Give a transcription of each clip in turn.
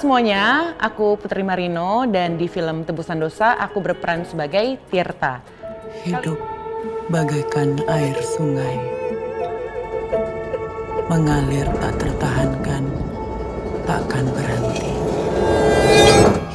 semuanya, aku Putri Marino dan di film Tebusan Dosa aku berperan sebagai Tirta. Hidup bagaikan air sungai, mengalir tak tertahankan, takkan berhenti.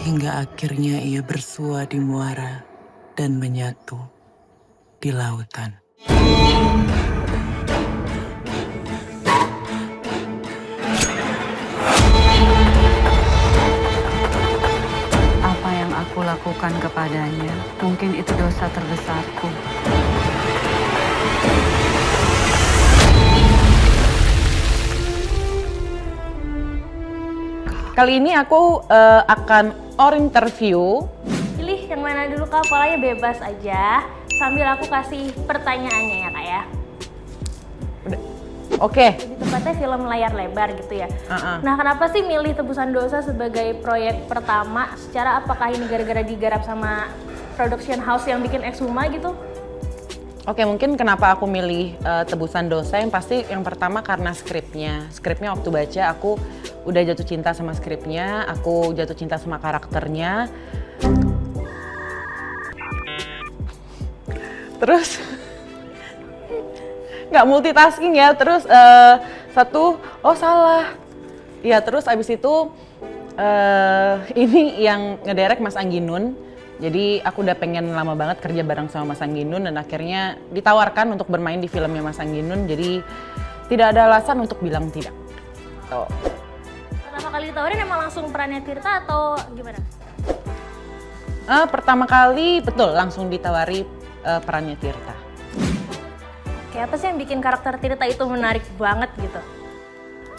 Hingga akhirnya ia bersua di muara dan menyatu di lautan. Apa yang aku lakukan kepadanya, mungkin itu dosa terbesarku. Kali ini aku akan interview. Pilih yang mana dulu Kak, polanya bebas aja. Sambil aku kasih pertanyaannya ya Kak ya. Oke. Lebih tepatnya film layar lebar gitu ya. Nah kenapa sih milih Tebusan Dosa sebagai proyek pertama? Secara apakah ini gara-gara digarap sama production house yang bikin Exhuma gitu? Oke, mungkin kenapa aku milih Tebusan Dosa, yang pasti yang pertama karena skripnya. Skripnya waktu baca aku udah jatuh cinta sama skripnya, aku jatuh cinta sama karakternya. Terus nggak multitasking ya, terus salah. Ya terus abis itu ini yang ngederek Mas Angginun. Jadi aku udah pengen lama banget kerja bareng sama Mas Angginun dan akhirnya ditawarkan untuk bermain di filmnya Mas Angginun. Jadi tidak ada alasan untuk bilang tidak. Tuh. Pertama kali ditawarin emang langsung perannya Tirta atau gimana? Pertama kali betul langsung ditawari perannya Tirta. Kayak apa sih yang bikin karakter Tirta itu menarik banget gitu?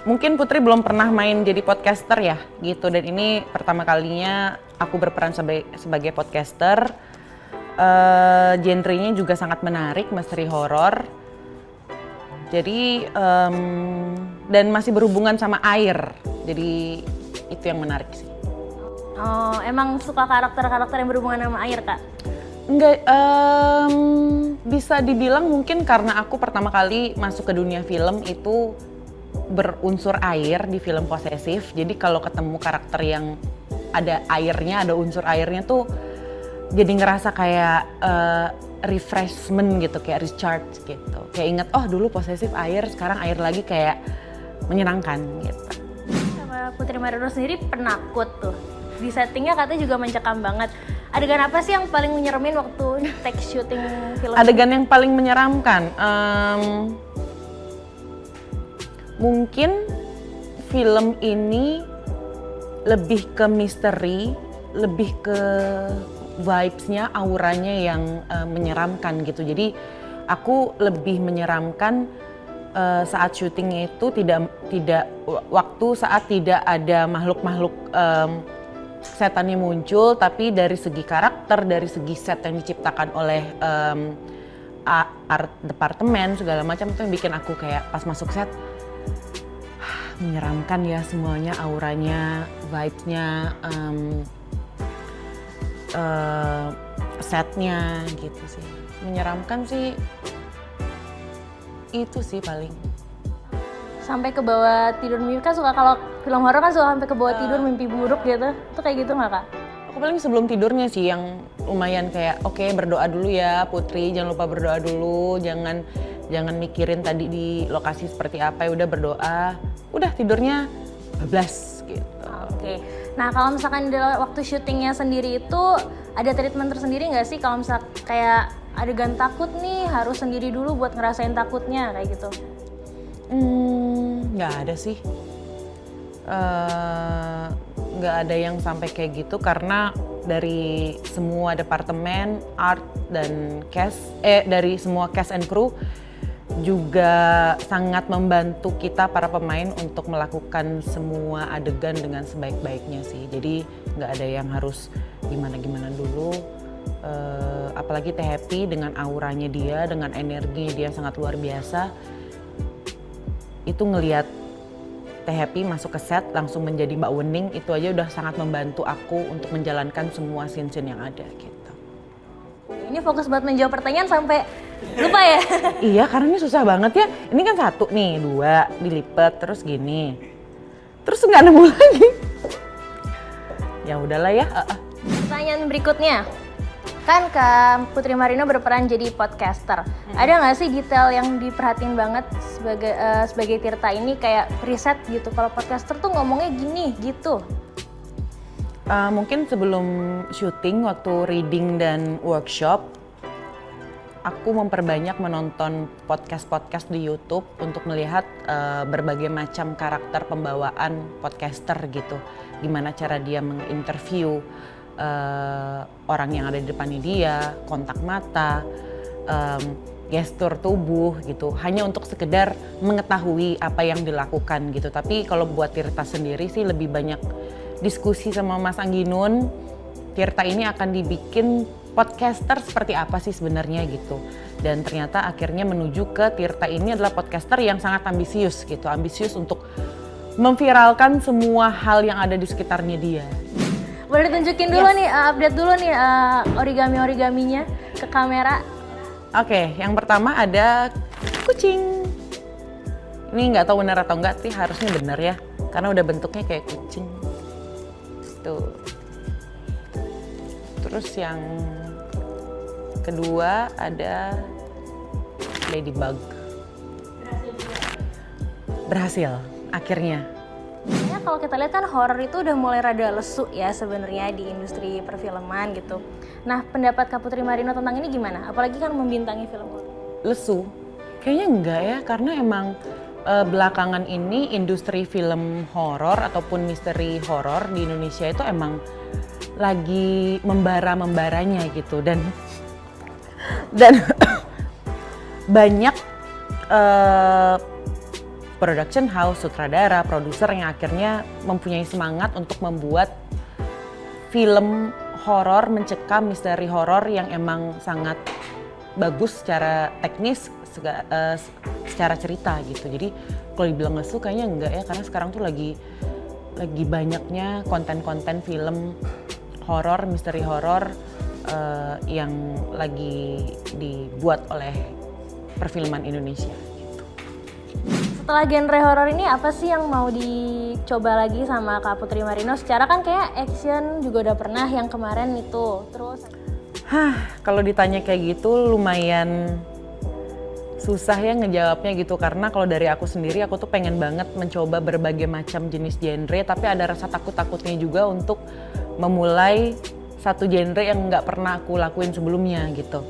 Mungkin Putri belum pernah main jadi podcaster ya gitu, dan ini pertama kalinya aku berperan sebagai podcaster. Genrenya juga sangat menarik, misteri horor. Jadi dan masih berhubungan sama air, jadi itu yang menarik sih. Oh, emang suka karakter-karakter yang berhubungan sama air Kak? Enggak, bisa dibilang mungkin karena aku pertama kali masuk ke dunia film itu berunsur air di film posesif. Jadi kalau ketemu karakter yang ada airnya, ada unsur airnya tuh jadi ngerasa kayak refreshment gitu, kayak recharge gitu. Kayak inget, oh dulu posesif air, sekarang air lagi, kayak menyenangkan gitu. Sama Putri Marino sendiri penakut tuh. Di settingnya katanya juga mencekam banget. Adegan apa sih yang paling menyeremin waktu take syuting film? Adegan yang paling menyeramkan? Mungkin film ini lebih ke misteri, lebih ke vibes-nya, auranya yang menyeramkan gitu. Jadi aku lebih menyeramkan saat syutingnya itu saat tidak ada makhluk-makhluk setannya muncul, tapi dari segi karakter, dari segi set yang diciptakan oleh art departemen segala macam, itu yang bikin aku kayak pas masuk set menyeramkan ya semuanya, auranya, vibes-nya, setnya gitu sih. Menyeramkan sih, itu sih paling. Sampai ke bawah tidur mimpi, kan suka kalau film horor kan suka sampai ke bawah tidur mimpi buruk gitu. Itu kayak gitu nggak Kak? Aku paling sebelum tidurnya sih yang lumayan kayak oke, berdoa dulu ya Putri, jangan lupa berdoa dulu, jangan mikirin tadi di lokasi seperti apa, ya udah berdoa, udah tidurnya bablas gitu. Oke. Nah kalau misalkan di waktu syutingnya sendiri itu ada treatment tersendiri nggak sih kalau misalkan kayak adegan takut nih harus sendiri dulu buat ngerasain takutnya kayak gitu? Nggak ada sih. Nggak ada yang sampai kayak gitu karena dari semua departemen art dan dari semua cast and crew juga sangat membantu kita para pemain untuk melakukan semua adegan dengan sebaik-baiknya sih. Jadi nggak ada yang harus gimana-gimana dulu. Apalagi Teh Happy dengan auranya dia, dengan energinya dia sangat luar biasa. Itu ngelihat Teh Happy masuk ke set langsung menjadi Mbak Wening, itu aja udah sangat membantu aku untuk menjalankan semua scene-scene yang ada gitu. Ini fokus buat menjawab pertanyaan sampai lupa ya? Iya, karena ini susah banget ya. Ini kan satu nih, dua, dilipet, terus gini. Terus nggak nemu lagi. ya udahlah ya. Pertanyaan berikutnya, kan Kak Putri Marino berperan jadi podcaster. Ada nggak sih detail yang diperhatiin banget sebagai Tirta ini, kayak riset gitu? Kalau podcaster tuh ngomongnya gini gitu. Mungkin sebelum syuting, waktu reading dan workshop, aku memperbanyak menonton podcast-podcast di YouTube untuk melihat berbagai macam karakter pembawaan podcaster gitu. Gimana cara dia menginterview orang yang ada di depannya dia, kontak mata, gestur tubuh gitu. Hanya untuk sekedar mengetahui apa yang dilakukan gitu. Tapi kalau buat Tirta sendiri sih lebih banyak diskusi sama Mas Angginun. Tirta ini akan dibikin podcaster seperti apa sih sebenarnya gitu. Dan ternyata akhirnya menuju ke Tirta ini adalah podcaster yang sangat ambisius gitu. Ambisius untuk memviralkan semua hal yang ada di sekitarnya dia. Boleh tunjukin dulu nih, update dulu nih origami-origaminya ke kamera. Oke, yang pertama ada kucing. Ini nggak tahu benar atau enggak sih, harusnya benar ya. Karena udah bentuknya kayak kucing. Tuh. Terus yang kedua ada ladybug. Berhasil akhirnya. Kayaknya kalau kita lihat kan horor itu udah mulai rada lesu ya sebenarnya di industri perfilman gitu. Nah, pendapat Kak Putri Marino tentang ini gimana? Apalagi kan membintangi film horor. Lesu? Kayaknya enggak ya, karena emang belakangan ini industri film horor ataupun misteri horor di Indonesia itu emang lagi membara-membaranya gitu, dan banyak production house, sutradara, produser yang akhirnya mempunyai semangat untuk membuat film horor, mencekam misteri horor yang emang sangat bagus secara teknis, secara cerita gitu. Jadi kalau dibilang lesu kayaknya enggak ya, karena sekarang tuh lagi banyaknya konten-konten film horor, misteri horor yang lagi dibuat oleh perfilman Indonesia. Setelah genre horor ini apa sih yang mau dicoba lagi sama Kak Putri Marino? Secara kan kayak action juga udah pernah yang kemarin itu. Terus kalau ditanya kayak gitu lumayan susah ya ngejawabnya gitu, karena kalau dari aku sendiri aku tuh pengen banget mencoba berbagai macam jenis genre, tapi ada rasa takut-takutnya juga untuk memulai satu genre yang nggak pernah aku lakuin sebelumnya gitu.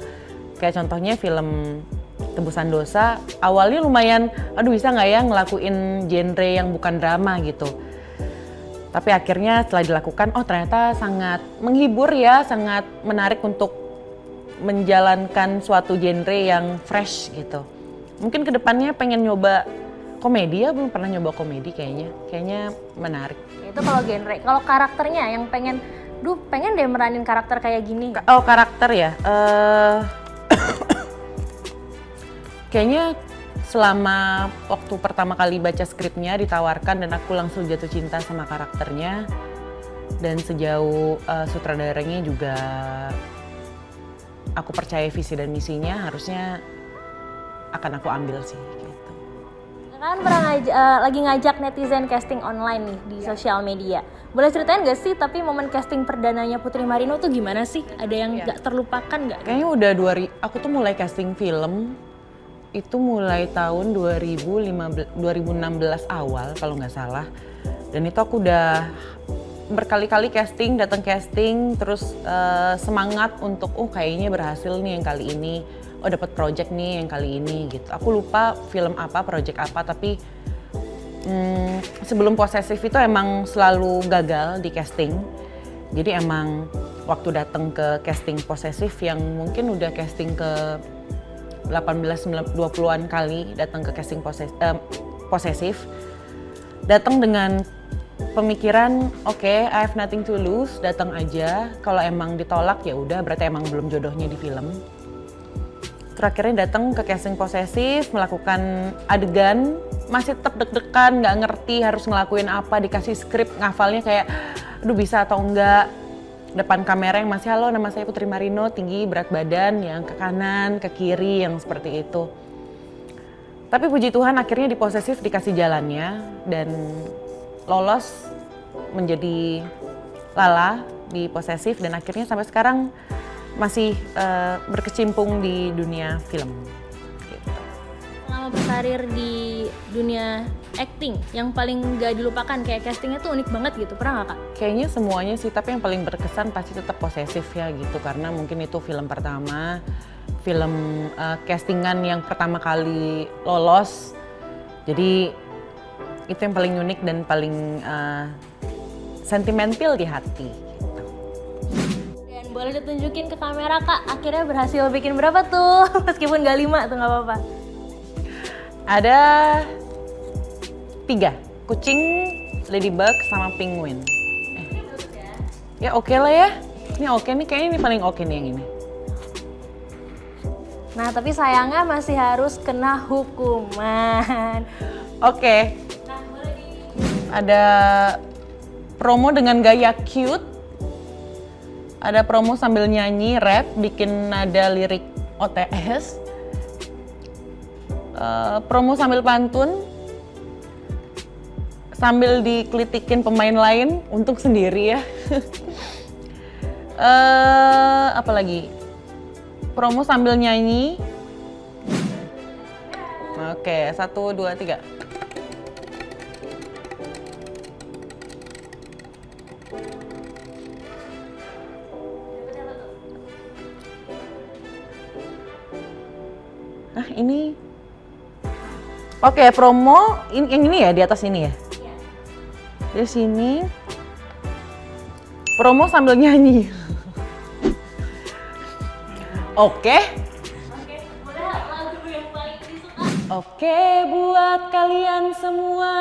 Kayak contohnya film Tebusan Dosa, awalnya lumayan, aduh bisa nggak ya ngelakuin genre yang bukan drama gitu. Tapi akhirnya setelah dilakukan, oh ternyata sangat menghibur ya, sangat menarik untuk menjalankan suatu genre yang fresh gitu. Mungkin kedepannya pengen nyoba komedi ya, belum pernah nyoba komedi kayaknya menarik. itu kalau genre, kalau karakternya yang pengen deh meranin karakter kayak gini. Oh karakter ya, kayaknya selama waktu pertama kali baca skripnya ditawarkan dan aku langsung jatuh cinta sama karakternya, dan sejauh sutradaranya juga aku percaya visi dan misinya, harusnya akan aku ambil sih gitu. Kan pernah lagi ngajak netizen casting online nih di sosial media. Boleh ceritain gak sih tapi momen casting perdananya Putri Marino tuh gimana sih? Ada yang gak terlupakan gak? Kayaknya udah aku tuh mulai casting film itu mulai tahun 2016 awal kalau nggak salah. Dan itu aku udah berkali-kali datang casting, terus semangat untuk kayaknya berhasil nih yang kali ini, dapat project nih yang kali ini gitu. Aku lupa film apa, project apa, tapi sebelum Posesif itu emang selalu gagal di casting. Jadi emang waktu datang ke casting Posesif yang mungkin udah casting ke 18-20an kali datang ke casting Posesif, datang dengan pemikiran I have nothing to lose, datang aja. Kalau emang ditolak ya udah, berarti emang belum jodohnya di film. Terakhirnya datang ke casting Posesif, melakukan adegan, masih tetap deg-degan, nggak ngerti harus ngelakuin apa, dikasih skrip, ngafalnya kayak aduh bisa atau enggak. Depan kamera yang masih, halo nama saya Putri Marino, tinggi, berat badan, yang ke kanan, ke kiri, yang seperti itu. Tapi puji Tuhan akhirnya di Posesif dikasih jalannya dan lolos menjadi Lala di Posesif dan akhirnya sampai sekarang masih berkecimpung di dunia film. Gitu. Selama berkarir di dunia acting, yang paling gak dilupakan kayak castingnya tuh unik banget gitu, pernah nggak Kak? Kayaknya semuanya sih, tapi yang paling berkesan pasti tetap Posesif ya gitu, karena mungkin itu film pertama, film castingan yang pertama kali lolos, jadi itu yang paling unik dan paling sentimental di hati. Gitu. Dan boleh ditunjukin ke kamera Kak, akhirnya berhasil bikin berapa tuh? Meskipun gak 5 tuh nggak apa-apa. Ada 3, kucing, ladybug, sama penguin. Ya oke lah ya, ini oke nih, kayaknya ini paling oke nih yang ini. Nah tapi sayangnya masih harus kena hukuman. Oke. Ada promo dengan gaya cute, ada promo sambil nyanyi, rap, bikin nada lirik OTS, promo sambil pantun, sambil dikelitikin pemain lain, untuk sendiri ya. Apa lagi? Promo sambil nyanyi. Oke, 1, 2, 3. Nah ini, oke promo yang ini ya, di atas ini ya. Di sini promo sambil nyanyi. Oke. Boleh lagu yang paling disuka? Oke, buat kalian semua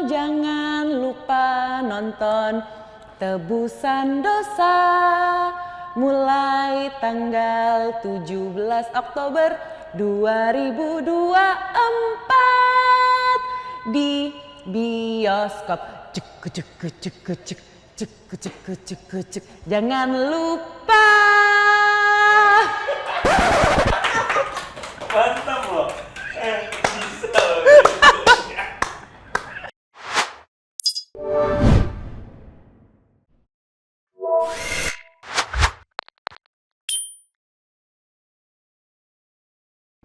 jangan lupa nonton Tebusan Dosa mulai tanggal 17 Oktober 2024 di bioskop. Cek. Jangan lupa